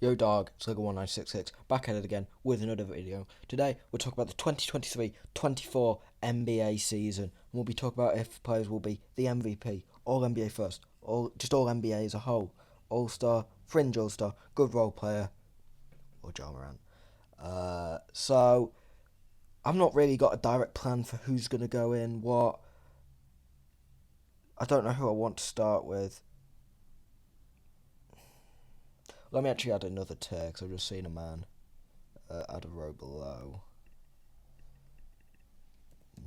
Yo dog, it's Lego1966, back at it again with another video. Today we'll talk about the 2023-24 NBA season, and we'll be talking about if players will be the MVP, All NBA first, all NBA as a whole, All-Star, Fringe All-Star, good role player, or Ja Morant. So I've not really got a direct plan for who's gonna go in, what. I don't know who I want to start with. Let me actually add another tier, because I've just seen a man add a row below.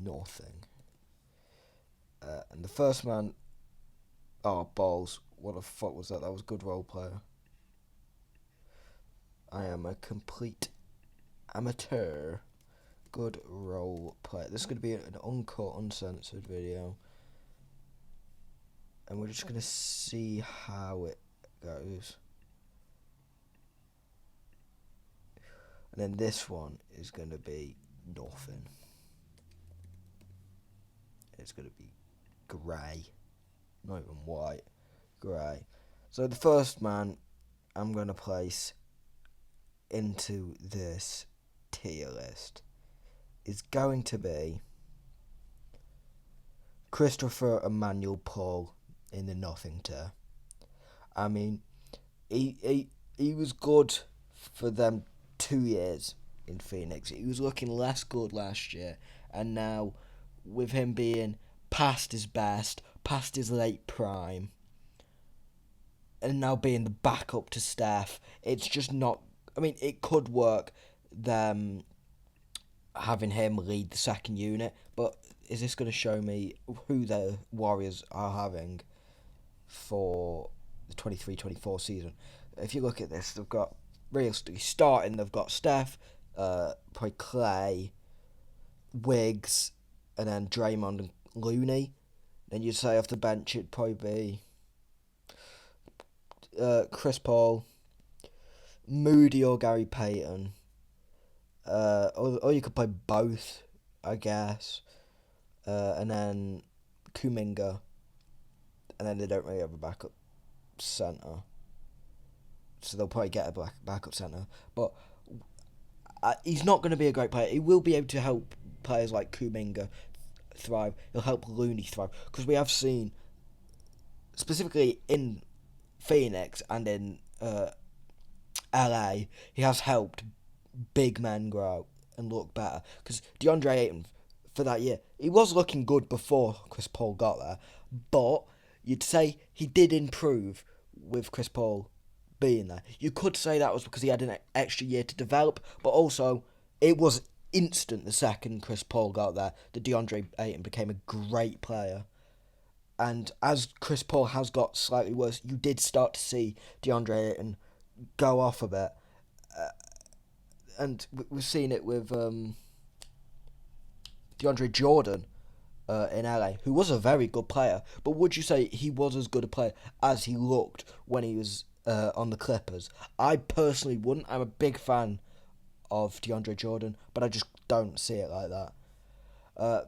Nothing. And the first man, oh balls! What the fuck was that? That was a good role player. I am a complete amateur. Good role player. This is going to be an uncut, uncensored video, and we're just going to see how it goes. And then this one is going to be nothing. It's going to be grey, not even white, grey. So the first man I'm going to place into this tier list is going to be Christopher Emmanuel Paul in the nothing tier. I mean, he was good for them 2 years in Phoenix. He was looking less good last year, and now with him being past his best, past his late prime, and now being the backup to Steph, it's just not. I mean, it could work, them having him lead the second unit, but is this going to show me who the Warriors are having for the 23-24 season? If you look at this, they've got, realistically starting, they've got Steph, probably Clay, Wiggs, and then Draymond and Looney. Then you'd say off the bench it'd probably be Chris Paul, Moody or Gary Payton. Or you could play both, I guess. And then Kuminga. And then they don't really have a backup centre. So they'll probably get a backup centre. But he's not going to be a great player. He will be able to help players like Kuminga thrive. He'll help Looney thrive. Because we have seen, specifically in Phoenix and in LA, he has helped big men grow and look better. Because DeAndre Ayton, for that year, he was looking good before Chris Paul got there, but you'd say he did improve with Chris Paul being there. You could say that was because he had an extra year to develop, but also it was instant the second Chris Paul got there that DeAndre Ayton became a great player. And as Chris Paul has got slightly worse, you did start to see DeAndre Ayton go off a bit. And we've seen it with DeAndre Jordan in LA, who was a very good player. But would you say he was as good a player as he looked when he was on the Clippers? I personally wouldn't. I'm a big fan of DeAndre Jordan, but I just don't see it like that.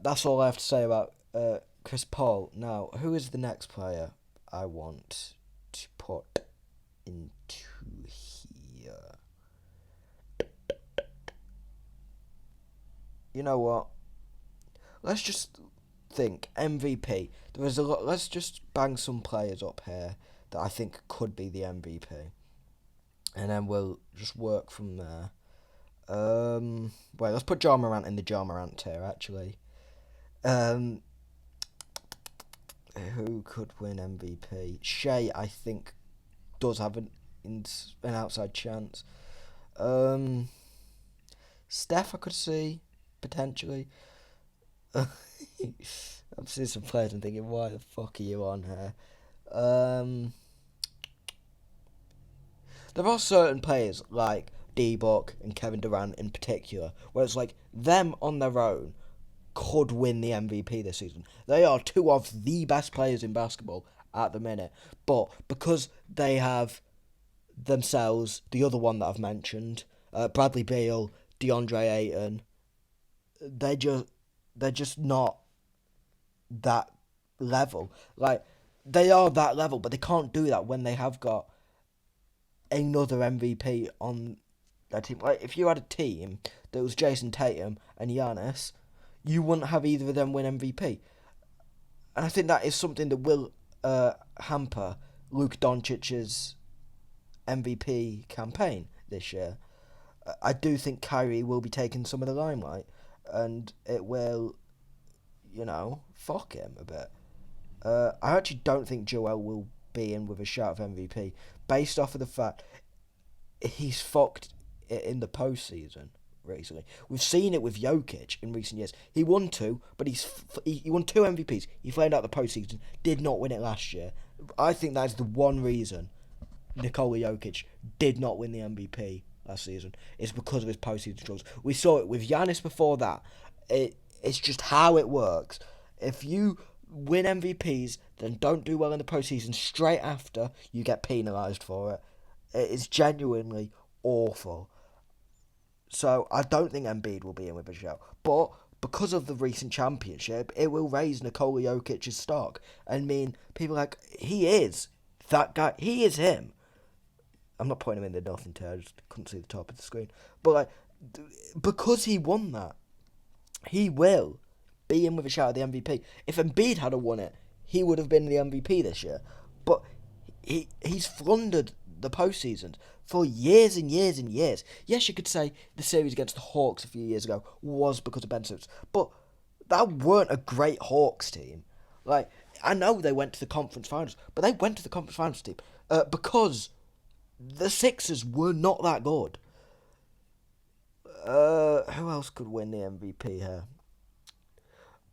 That's all I have to say about Chris Paul. Now, who is the next player I want to put into here? You know what? Let's just think MVP. There is a lot. Let's just bang some players up here that I think could be the MVP, and then we'll just work from there. Wait, let's put Ja Morant in the Ja Morant tier. Actually, who could win MVP? Shea, I think, does have an outside chance. Steph, I could see potentially. I'm seeing some players and thinking, why the fuck are you on here? There are certain players like D-Book and Kevin Durant in particular, where it's like them on their own could win the MVP this season. They are two of the best players in basketball at the minute, but because they have themselves, the other one that I've mentioned, Bradley Beal, DeAndre Ayton, they're just not that level. Like, they are that level, but they can't do that when they have got another MVP on that team. Like, if you had a team that was Jason Tatum and Giannis, you wouldn't have either of them win MVP. And I think that is something that will hamper Luka Doncic's MVP campaign this year. I do think Kyrie will be taking some of the limelight, and it will, fuck him a bit. I actually don't think Joel will be in with a shout of MVP, based off of the fact he's fucked it in the postseason recently. We've seen it with Jokic in recent years. He won two, but he won two MVPs. He played out the postseason, did not win it last year. I think that is the one reason Nikola Jokic did not win the MVP last season. It's because of his postseason struggles. We saw it with Giannis before that. It's just how it works. If you win MVPs, then don't do well in the postseason straight after, you get penalised for it. It is genuinely awful. So I don't think Embiid will be in with a shout. But because of the recent championship, it will raise Nikola Jokic's stock. I mean, people are like, he is that guy. He is him. I'm not putting him in the nothing tier. I just couldn't see the top of the screen. But like, because he won that, he will be in with a shout at the MVP. If Embiid had won it, he would have been the MVP this year. But he's floundered the postseason for years and years and years. Yes, you could say the series against the Hawks a few years ago was because of Ben Simmons, but that weren't a great Hawks team. Like, I know they went to the conference finals, but they went to the conference finals team because the Sixers were not that good. Who else could win the MVP here?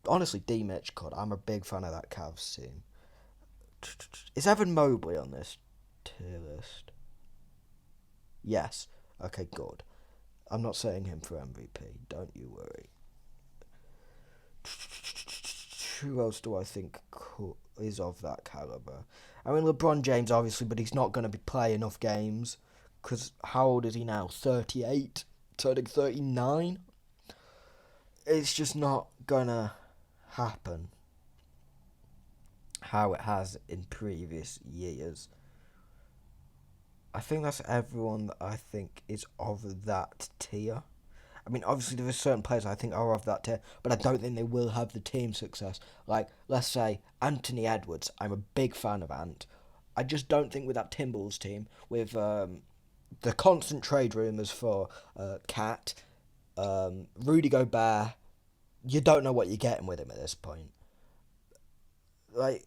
Honestly, D-Mitch could. I'm a big fan of that Cavs team. Is Evan Mobley on this tier list? Yes. Okay, good. I'm not saying him for MVP. Don't you worry. Who else do I think is of that caliber? I mean, LeBron James, obviously, but he's not going to be playing enough games. Because how old is he now? 38? Turning 39? It's just not going to happen how it has in previous years. I think that's everyone that I think is of that tier. I mean, obviously there are certain players I think are of that tier, but I don't think they will have the team success. Like, let's say, Anthony Edwards. I'm a big fan of Ant. I just don't think with that Timberwolves team, with the constant trade rumours for Cat, Rudy Gobert, you don't know what you're getting with him at this point. Like,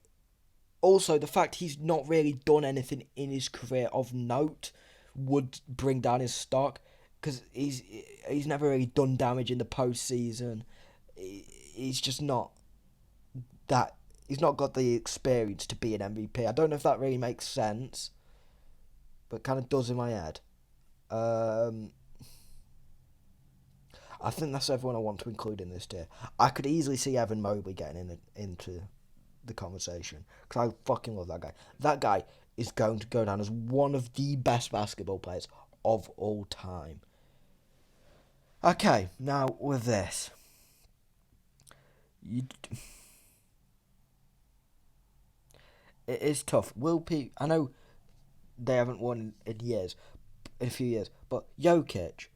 also, the fact he's not really done anything in his career of note would bring down his stock, because he's never really done damage in the postseason. He's just not that. He's not got the experience to be an MVP. I don't know if that really makes sense, but kind of does in my head. I think that's everyone I want to include in this tier. I could easily see Evan Mobley getting into the conversation, because I fucking love that guy. That guy is going to go down as one of the best basketball players of all time. Okay, now with this, it is tough. I know they haven't won in a few years, but Jokic,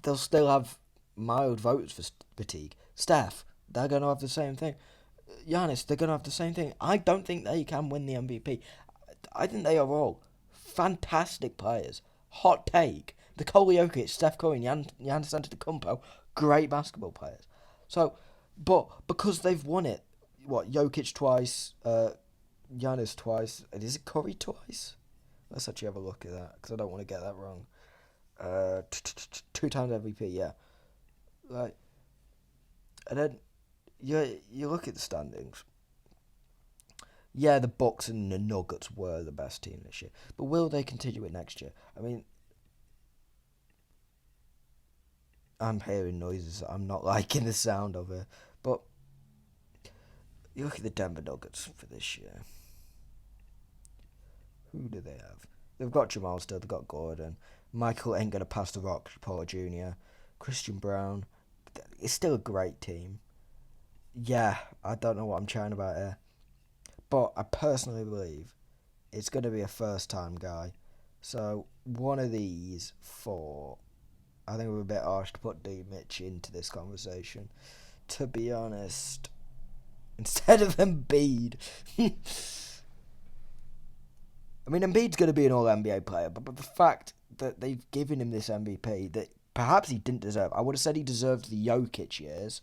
they'll still have mild votes for fatigue. Steph, they're going to have the same thing. Giannis, they're going to have the same thing. I don't think they can win the MVP. I think they are all fantastic players. Hot take. Nikola Jokic, Steph Curry, and Giannis Antetokounmpo, great basketball players. So, but because they've won it, Jokic twice, Giannis twice, and is it Curry twice? Let's actually have a look at that, because I don't want to get that wrong. 2 times MVP, yeah. Like, and then you look at the standings. Yeah, the Bucks and the Nuggets were the best team this year, but will they continue it next year? I mean, I'm hearing noises. I'm not liking the sound of it, but you look at the Denver Nuggets for this year. Who do they have? They've got Jamal still. They've got Gordon. Michael ain't gonna pass the rock. Paul Jr. Christian Brown. It's still a great team. Yeah, I don't know what I'm chatting about here, but I personally believe it's going to be a first-time guy. So one of these four, I think we're a bit harsh to put D Mitch into this conversation. To be honest, instead of Embiid, I mean Embiid's going to be an All NBA player, but the fact that they've given him this MVP that perhaps he didn't deserve. I would have said he deserved the Jokic years,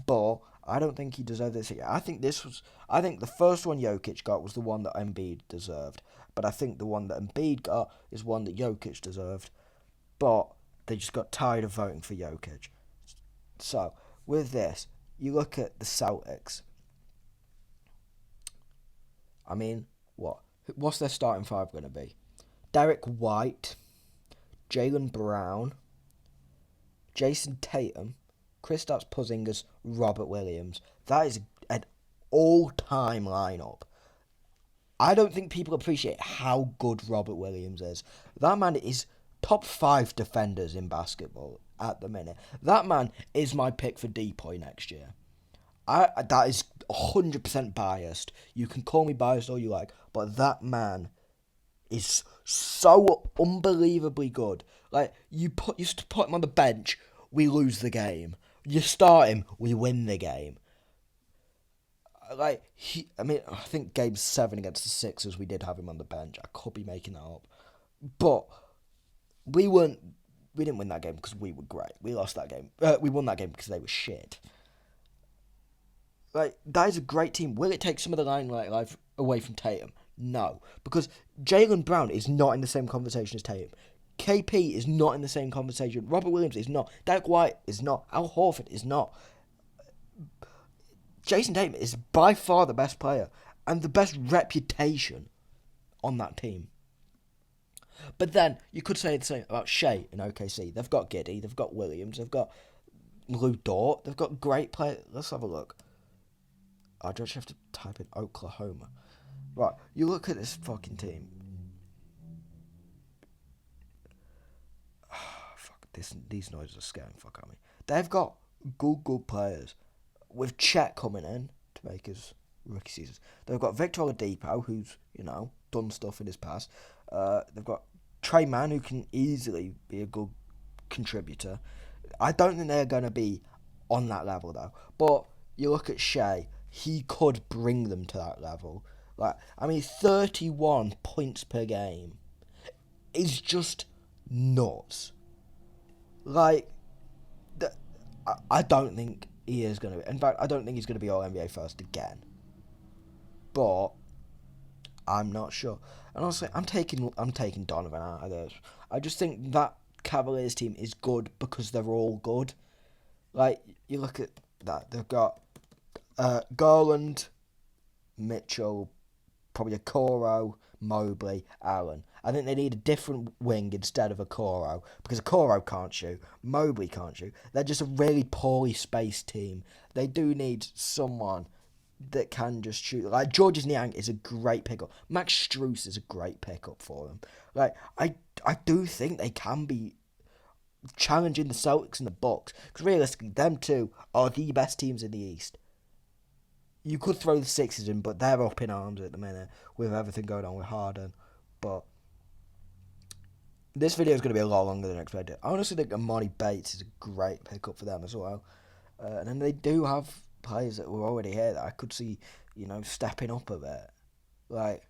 but I don't think he deserved this year. I think the first one Jokic got was the one that Embiid deserved. But I think the one that Embiid got is one that Jokic deserved. But they just got tired of voting for Jokic. So, with this, you look at the Celtics. I mean, what's their starting five going to be? Derek White, Jaylen Brown, Jason Tatum, Kristaps Porzingis, Robert Williams. That is an all-time lineup. I don't think people appreciate how good Robert Williams is. That man is top 5 defenders in basketball at the minute. That man is my pick for DPOY next year. That is 100% biased. You can call me biased all you like, but that man is so unbelievably good. Like, you used to put him on the bench, we lose the game. You start him, we win the game. I think game 7 against the Sixers, we did have him on the bench. I could be making that up. But we didn't win that game because we were great. We lost that game. We won that game because they were shit. That is a great team. Will it take some of the limelight away from Tatum? No. Because Jaylen Brown is not in the same conversation as Tatum. KP is not in the same conversation. Robert Williams is not. Derek White is not. Al Horford is not. Jason Tatum is by far the best player and the best reputation on that team. But then you could say the same about Shea in OKC. They've got Giddey, they've got Williams, they've got Lou Dort, they've got great players. Let's have a look. I just have to type in Oklahoma. Right, you look at this fucking team. These noises are scaring the fuck out of me. They've got good players. With Chet coming in to make his rookie season. They've got Victor Oladipo, who's, done stuff in his past. They've got Trey Mann, who can easily be a good contributor. I don't think they're going to be on that level, though. But you look at Shea, he could bring them to that level. 31 points per game is just nuts. I don't think he is going to be. In fact, I don't think he's going to be All-NBA first again. But I'm not sure. And honestly, I'm taking Donovan out of this. I just think that Cavaliers team is good because they're all good. You look at that. They've got Garland, Mitchell, probably Okoro, Mobley, Allen. I think they need a different wing instead of Okoro because Okoro can't shoot, Mobley can't shoot. They're just a really poorly spaced team. They do need someone that can just shoot. Georges Niang is a great pickup. Max Strus is a great pickup for them. I do think they can be challenging the Celtics and the Bucks because realistically, them two are the best teams in the East. You could throw the Sixers in, but they're up in arms at the minute with everything going on with Harden. But this video is going to be a lot longer than expected. I honestly think Amani Bates is a great pickup for them as well. And then they do have players that were already here that I could see, stepping up a bit.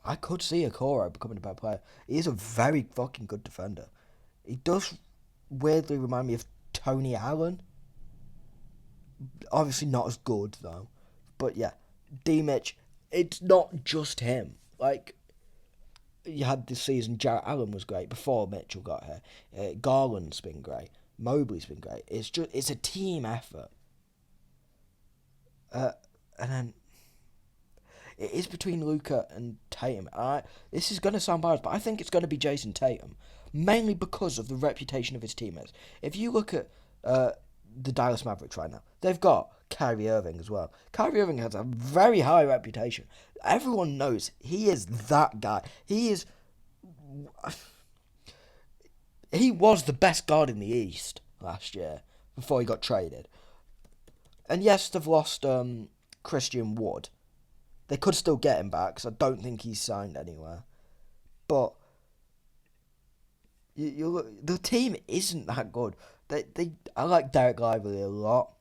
I could see Okoro becoming a better player. He is a very fucking good defender. He does weirdly remind me of Tony Allen. Obviously not as good, though. But yeah, D-Mitch, it's not just him. You had this season, Jarrett Allen was great before Mitchell got here. Garland's been great. Mobley's been great. It's a team effort. And then it is between Luka and Tatum. This is going to sound biased, but I think it's going to be Jason Tatum. Mainly because of the reputation of his teammates. If you look at the Dallas Mavericks right now, they've got Kyrie Irving as well. Kyrie Irving has a very high reputation. Everyone knows he is that guy. He was the best guard in the East last year before he got traded. And yes, they've lost Christian Wood. They could still get him back, because I don't think he's signed anywhere. But the team isn't that good. I like Derek Lively a lot,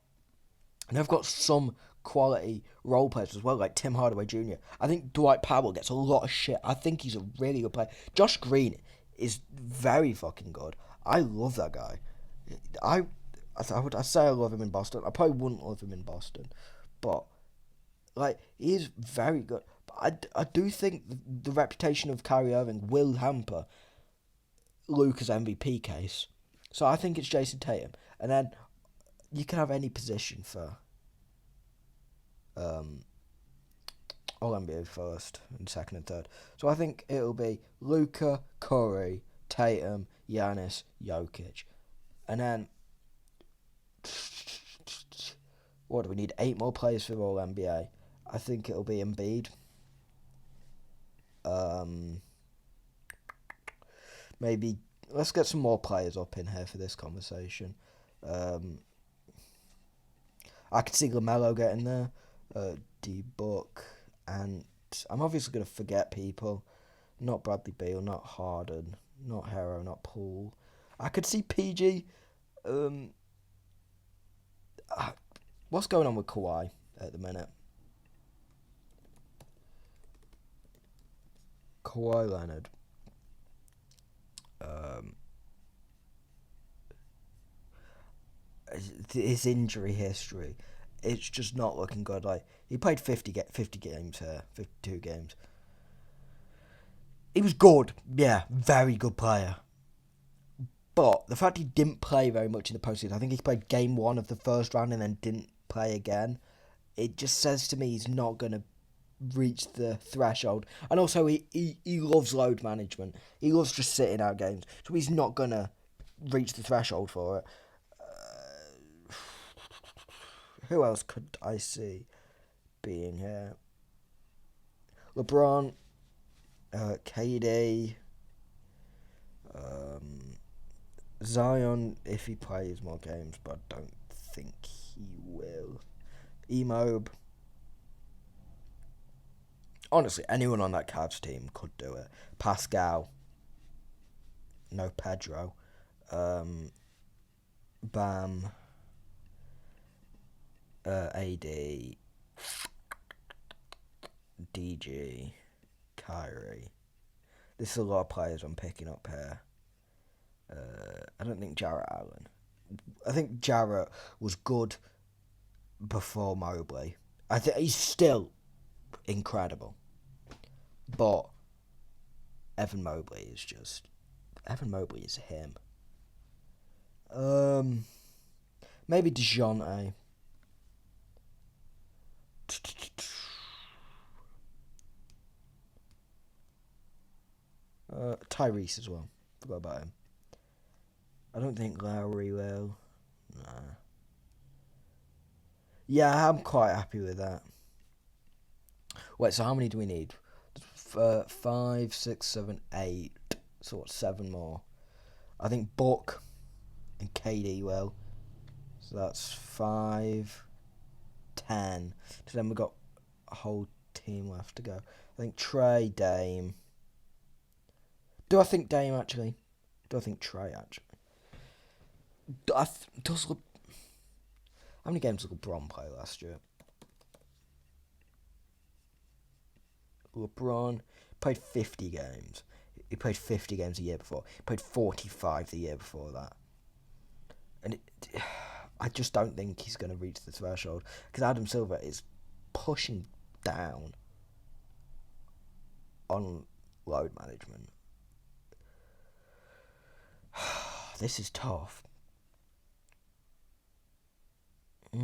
and they've got some quality role players as well, like Tim Hardaway Jr. I think Dwight Powell gets a lot of shit. I think he's a really good player. Josh Green is very fucking good. I love that guy. I I say I love him in Boston. I probably wouldn't love him in Boston, but like he is very good. But I do think the reputation of Kyrie Irving will hamper Luka's MVP case. So I think it's Jason Tatum, and then you can have any position for um, All NBA first and second and third. So I think it'll be Luka, Curry, Tatum, Giannis, Jokic, and then what do we need? 8 more players for All NBA. I think it'll be Embiid. Maybe let's get some more players up in here for this conversation. Um, I could see LaMelo getting there, D-Book, and I'm obviously going to forget people. Not Bradley Beal, not Harden, not Hero, not Poole. I could see PG. What's going on with Kawhi at the minute? Kawhi Leonard. His injury history, it's just not looking good. Like he played 50 games here, 52 games. He was good, yeah, very good player. But the fact he didn't play very much in the postseason, I think he played game 1 of the first round and then didn't play again. It just says to me he's not going to reach the threshold. And also, he loves load management. He loves just sitting out games. So he's not going to reach the threshold for it. Who else could I see being here? LeBron, KD, Zion, if he plays more games, but I don't think he will. Emob. Honestly, anyone on that Cavs team could do it. Pascal. No, Pedro. Bam. AD. DG. Kyrie. This is a lot of players I'm picking up here. I don't think Jarrett Allen. I think Jarrett was good before Mobley. I think he's still incredible. But Evan Mobley is him. Maybe DeJounte. Tyrese as well. Forgot about him. I don't think Lowry will. Nah. Yeah, I'm quite happy with that. Wait, so how many do we need? 5, 6, 7, 8. So what, 7 more? I think Book and KD will. So that's 5, 10. So then we've got a whole team left to go. I think Trey, Dame. Do I think Dame actually? Do I think Trey actually? How many games did LeBron play last year? LeBron played 50 games. He played 50 games the year before. He played 45 the year before that. And I just don't think he's going to reach the threshold. Because Adam Silver is pushing down on load management. This is tough. I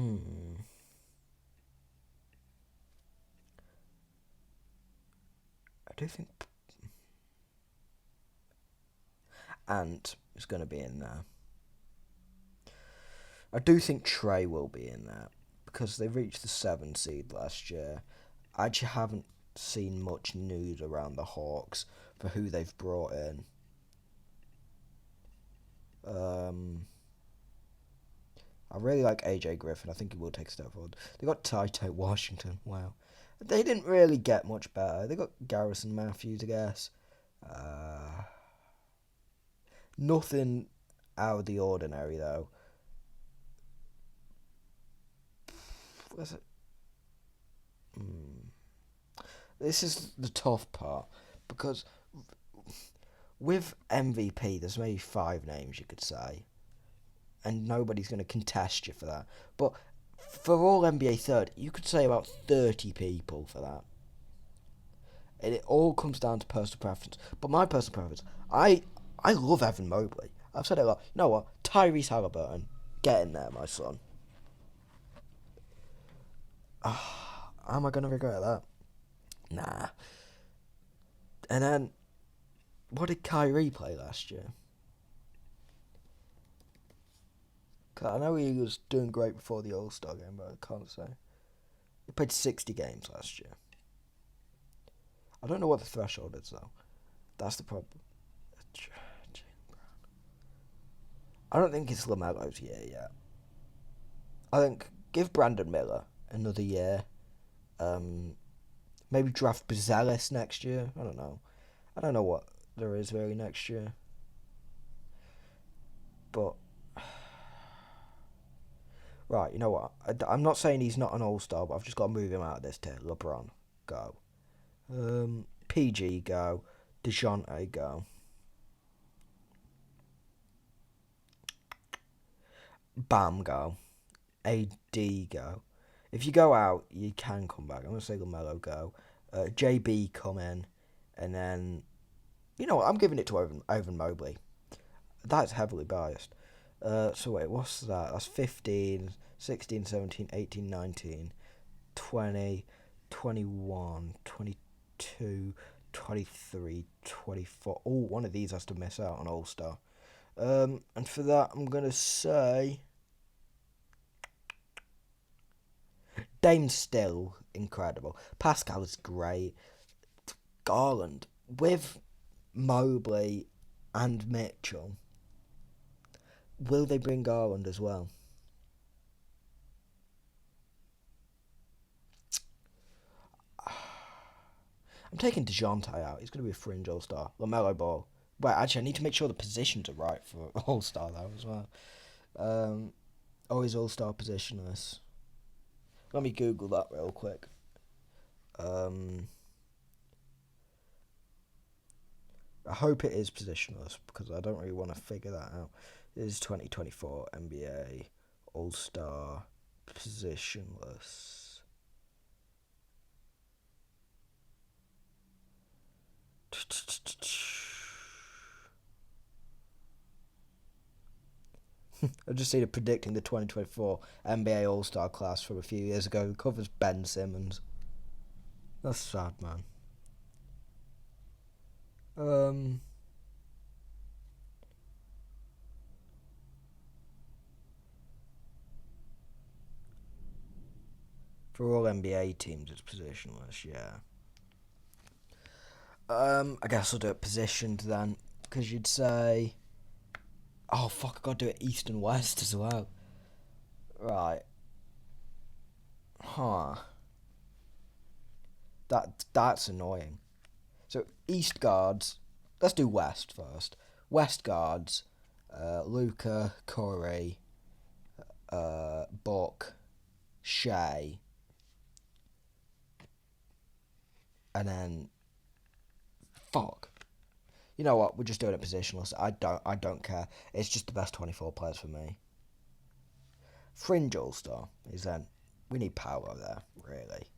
do think Ant is going to be in there. I do think Trey will be in there because they reached the 7 seed last year. I actually haven't seen much news around the Hawks for who they've brought in. I really like AJ Griffin. I think he will take a step forward. They got Ty Washington. Wow. They didn't really get much better. They got Garrison Matthews, I guess. Uh, Nothing out of the ordinary though. What's it? This is the tough part because with MVP, there's maybe 5 names you could say, and nobody's going to contest you for that. But for all NBA third, you could say about 30 people for that. And it all comes down to personal preference. But my personal preference, I love Evan Mobley. I've said it a lot. You know what? Tyrese Halliburton, get in there, my son. Am I going to regret that? Nah. And then, what did Kyrie play last year? 'Cause I know he was doing great before the All-Star game, but I can't say. He played 60 games last year. I don't know what the threshold is, though. That's the problem. I don't think it's LaMelo's year yet. I think give Brandon Miller another year. Maybe draft Bezelis next year. I don't know. I don't know what there is really next year. But, right, you know what? I'm not saying he's not an all-star, but I've just got to move him out of this tier. LeBron, go. PG, go. DeJounte, go. Bam, go. AD, go. If you go out, you can come back. I'm going to say LaMelo, go. JB, come in. And then, you know what? I'm giving it to Evan Mobley. That's heavily biased. So wait, what's that? That's 15, 16, 17, 18, 19, 20, 21, 22, 23, 24. Oh, one of these has to miss out on All-Star. And for that, I'm going to say Dame's still incredible. Pascal is great. Garland, with Mobley and Mitchell, will they bring Garland as well? I'm taking DeJounte out. He's going to be a fringe all-star. LaMelo Ball. Wait, actually, I need to make sure the positions are right for all-star, though, as well. His all-star positionless. Let me Google that real quick. I hope it is positionless, because I don't really want to figure that out. It is 2024 NBA All-Star positionless. I just seen it predicting the 2024 NBA All-Star class from a few years ago. It covers Ben Simmons. That's sad, man. For all NBA teams, it's positionless, yeah. I guess I'll do it positioned then, because you'd say, oh fuck, I gotta do it East and West as well. Right. Huh. That's annoying. So East guards, let's do West first. West guards, Luca, Corey, Buck, Shea, and then fuck. You know what? We're just doing it positionless. I don't care. It's just the best 24 players for me. Fringe All-Star is then. We need power there, really.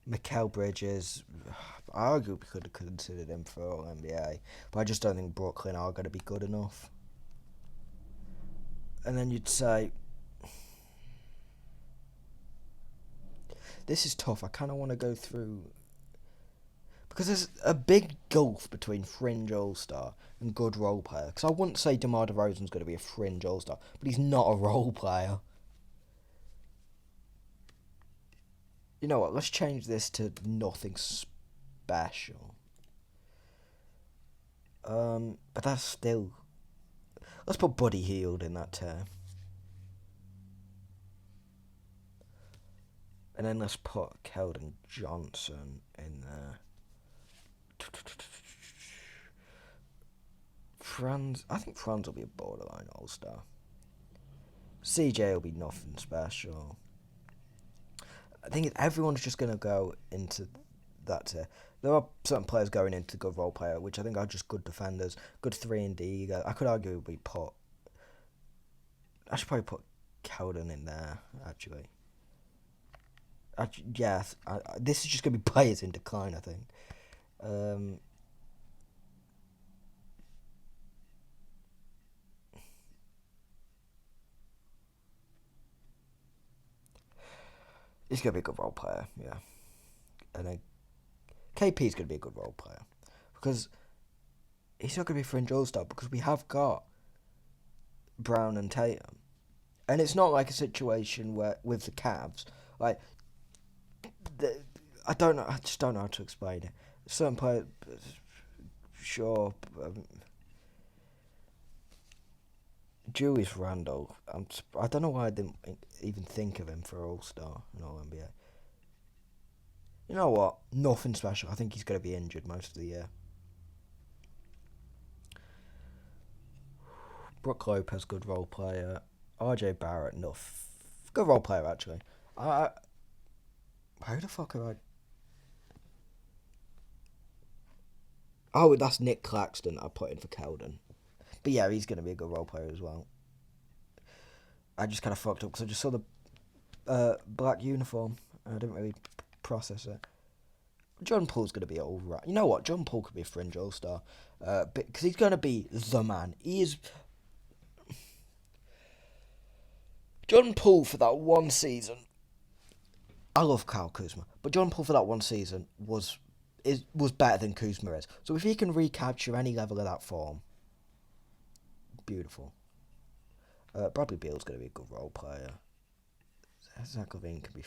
Mikal Bridges, I arguably could have considered him for all NBA, but I just don't think Brooklyn are going to be good enough. And then you'd say, this is tough. I kind of want to go through, because there's a big gulf between fringe all-star and good role player. Because I wouldn't say DeMar DeRozan's going to be a fringe all-star, but he's not a role player. You know what? Let's change this to nothing special. But that's still. Let's put Buddy Hield in that term. And then let's put Keldon Johnson in there. I think Franz will be a borderline all-star. CJ will be nothing special. I think everyone's just going to go into that. There are certain players going into good role player, which I think are just good defenders, good 3-and-D. I could arguably I should probably put Keldon in there, actually. Yes, this is just going to be players in decline, I think. He's going to be a good role player, yeah. And then KP's going to be a good role player. Because he's not going to be fringe all-star, because we have got Brown and Tatum. And it's not like a situation where, with the Cavs, like, I just don't know how to explain it. Certain players, sure. Julius Randle, I don't know why I didn't even think of him for All-Star and All-NBA. You know what? Nothing special. I think he's going to be injured most of the year. Brook Lopez, good role player. RJ Barrett, good role player, actually. How the fuck have I... Oh, that's Nick Claxton I put in for Keldon. But yeah, he's going to be a good role player as well. I just kind of fucked up because I just saw the black uniform and I didn't really process it. John Paul's going to be alright. You know what? John Paul could be a fringe all-star. Because he's going to be the man. He is... John Paul for that one season... I love Kyle Kuzma. But John Paul for that one season was better than Kuzma is. So if he can recapture any level of that form... Beautiful. Bradley Beal's going to be a good role player. Zach LaVine can be...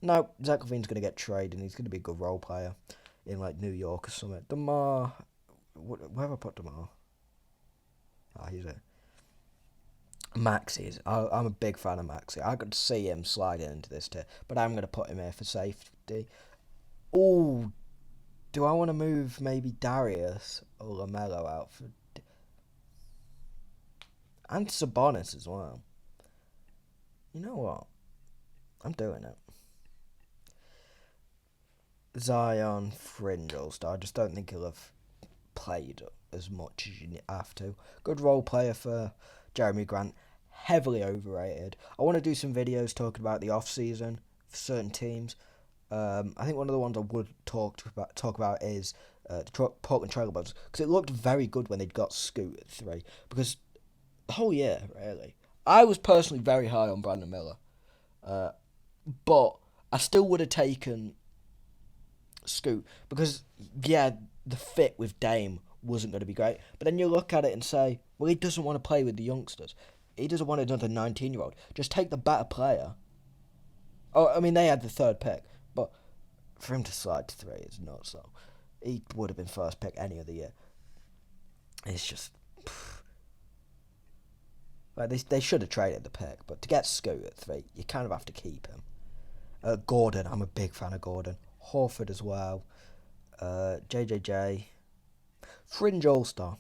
No, Zach LaVine's going to get traded and he's going to be a good role player in like New York or something. DeMar... Where have I put DeMar? He's it. Maxey. I'm a big fan of Maxey. I could see him sliding into this tier, but I'm going to put him here for safety. Oh, do I want to move maybe Darius or LaMelo out for... And Sabonis as well. You know what? I'm doing it. Zion, fringe all-star. I just don't think he'll have played as much as you have to. Good role player for Jeremy Grant. Heavily overrated. I want to do some videos talking about the off-season for certain teams. I think one of the ones I would talk about is the Portland Trailblazers, because it looked very good when they'd got Scoot at 3. Because the whole year, really. I was personally very high on Brandon Miller. But I still would have taken Scoot. Because, yeah, the fit with Dame wasn't going to be great. But then you look at it and say, well, he doesn't want to play with the youngsters. He doesn't want another 19-year-old. Just take the better player. Oh, I mean, they had the 3rd pick. But for him to slide to 3 is not so. He would have been 1st pick any other year. It's just... Like they should have traded the pick, but to get Scoot at 3, you kind of have to keep him. Gordon, I'm a big fan of Gordon. Horford as well. JJJ. Fringe All-Star.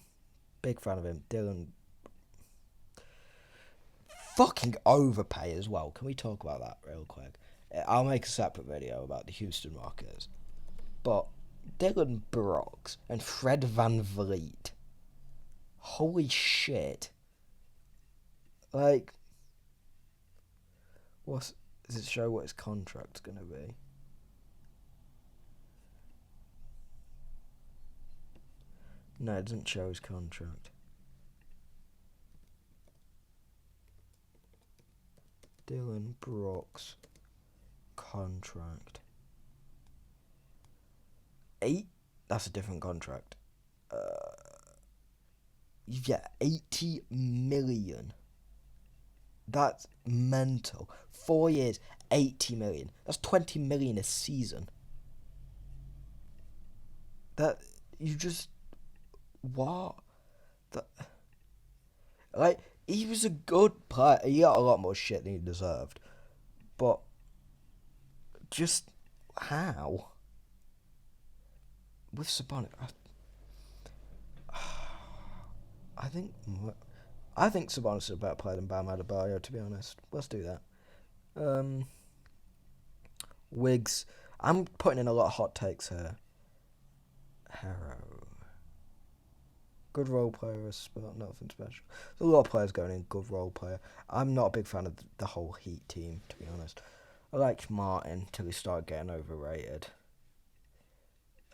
Big fan of him. Dylan. Fucking overpay as well. Can we talk about that real quick? I'll make a separate video about the Houston Rockets. But Dylan Brooks and Fred VanVleet. Holy shit. Like, does it show what his contract's going to be? No, it doesn't show his contract. Dylan Brooks contract. 8? That's a different contract. Yeah, 80 million. That's mental. 4 years, 80 million. That's 20 million a season. That, you just... What? Like, he was a good player. He got a lot more shit than he deserved. But Just how? With Sabonis, I think I think Sabonis is a better player than Bam Adebayo. To be honest, let's do that. Um, Wiggs. I'm putting in a lot of hot takes here. Harrow. Good role player, but nothing special. There's a lot of players going in. Good role player. I'm not a big fan of the whole Heat team, to be honest. I liked Martin till he started getting overrated.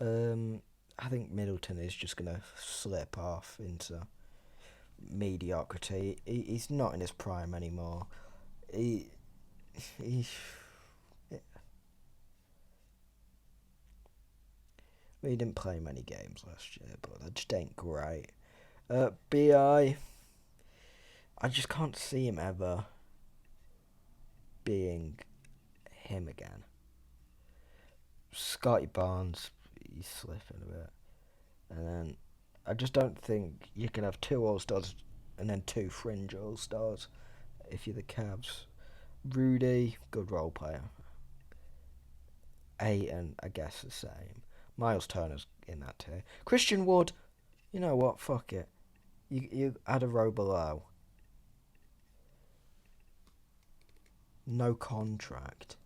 I think Middleton is just gonna slip off into mediocrity. He's not in his prime anymore. He he he didn't play many games last year, but that just ain't great. I just can't see him ever being him again. Scotty Barnes, he's slipping a bit. And then I just don't think you can have two All Stars and then two fringe All Stars if you're the Cavs. Rudy, good role player. Ayton, I guess the same. Miles Turner's in that tier. Christian Wood, you know what? Fuck it. You had a row below. No contract.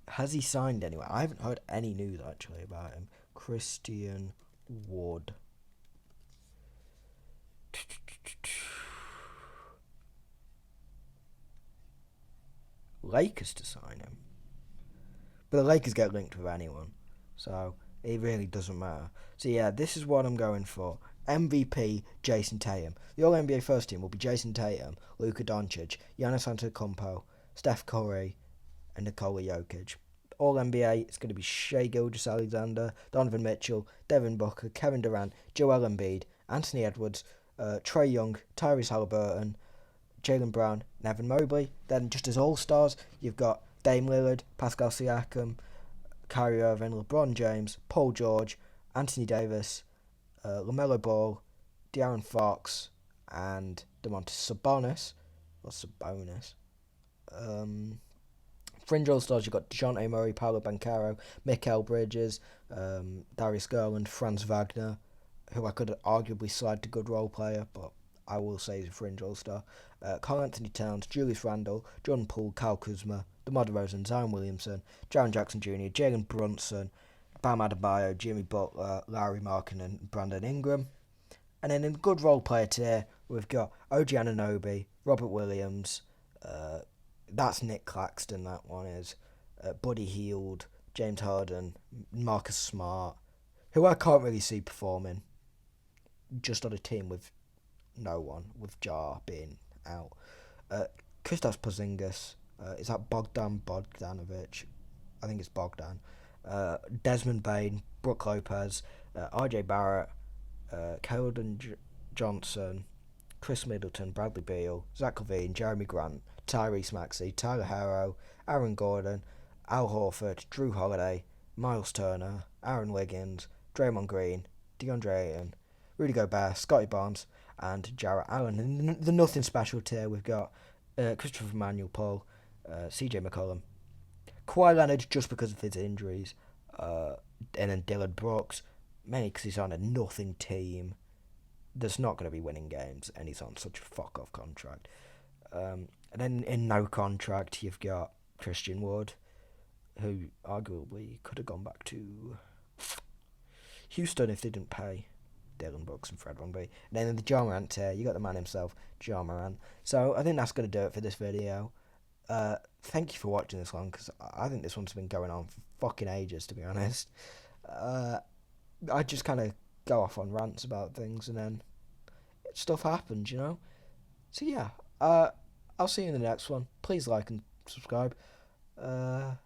Has he signed anywhere? I haven't heard any news actually about him. Christian Wood. Lakers to sign him. But the Lakers get linked with anyone. So it really doesn't matter. So yeah, this is what I'm going for. MVP Jason Tatum. The All NBA first team will be Jason Tatum, Luka Doncic, Giannis Antetokounmpo, Steph Curry, and Nikola Jokic. All NBA, it's going to be Shai Gilgeous-Alexander, Donovan Mitchell, Devin Booker, Kevin Durant, Joel Embiid, Anthony Edwards, Trae Young, Tyrese Halliburton, Jaylen Brown, and Evan Mobley. Then just as All-Stars, you've got Dame Lillard, Pascal Siakam, Kyrie Irving, LeBron James, Paul George, Anthony Davis, LaMelo Ball, De'Aaron Fox, and Domantas Sabonis. Or Sabonis. Fringe All-Stars, you've got DeJounte Murray, Paolo Banchero, Mikal Bridges, Darius Garland, Franz Wagner, who I could arguably slide to good role player, but I will say he's a Fringe All-Star. Karl Anthony Towns, Julius Randle, Jordan Poole, Kyle Kuzma, DeMar DeRozan, Zion Williamson, Jaren Jackson Jr., Jalen Brunson, Bam Adebayo, Jimmy Butler, Larry Markin, and Brandon Ingram. And then in good role player tier, we've got OG Anunoby, Robert Williams, that's Nick Claxton, that one is, Buddy Hield, James Harden, Marcus Smart, who I can't really see performing just on a team with no one, with Jar being out. Kristaps Porzingis, is that Bogdanovich? I think it's Bogdan. Desmond Bain, Brook Lopez, RJ Barrett, Keldon Johnson, Chris Middleton, Bradley Beal, Zach LaVine, Jeremy Grant, Tyrese Maxey, Tyler Harrow, Aaron Gordon, Al Horford, Drew Holiday, Miles Turner, Aaron Wiggins, Draymond Green, DeAndre Ayton, Rudy Gobert, Scotty Barnes, and Jarrett Allen. In the nothing special tier, we've got Christopher Emmanuel Paul, CJ McCollum, Kawhi Leonard just because of his injuries, and then Dylan Brooks, mainly because he's on a nothing team that's not going to be winning games, and he's on such a fuck-off contract. And then in no contract, you've got Christian Wood, who arguably could have gone back to Houston if they didn't pay Dylan Brooks and Fred VanVleet. And then in the Ja Morant tier, you got the man himself, Ja Morant. So I think that's going to do it for this video. Thank you for watching this one, because I think this one's been going on for fucking ages, to be honest. I just kind of go off on rants about things, and then stuff happens, you know? So yeah, I'll see you in the next one. Please like and subscribe. Bye.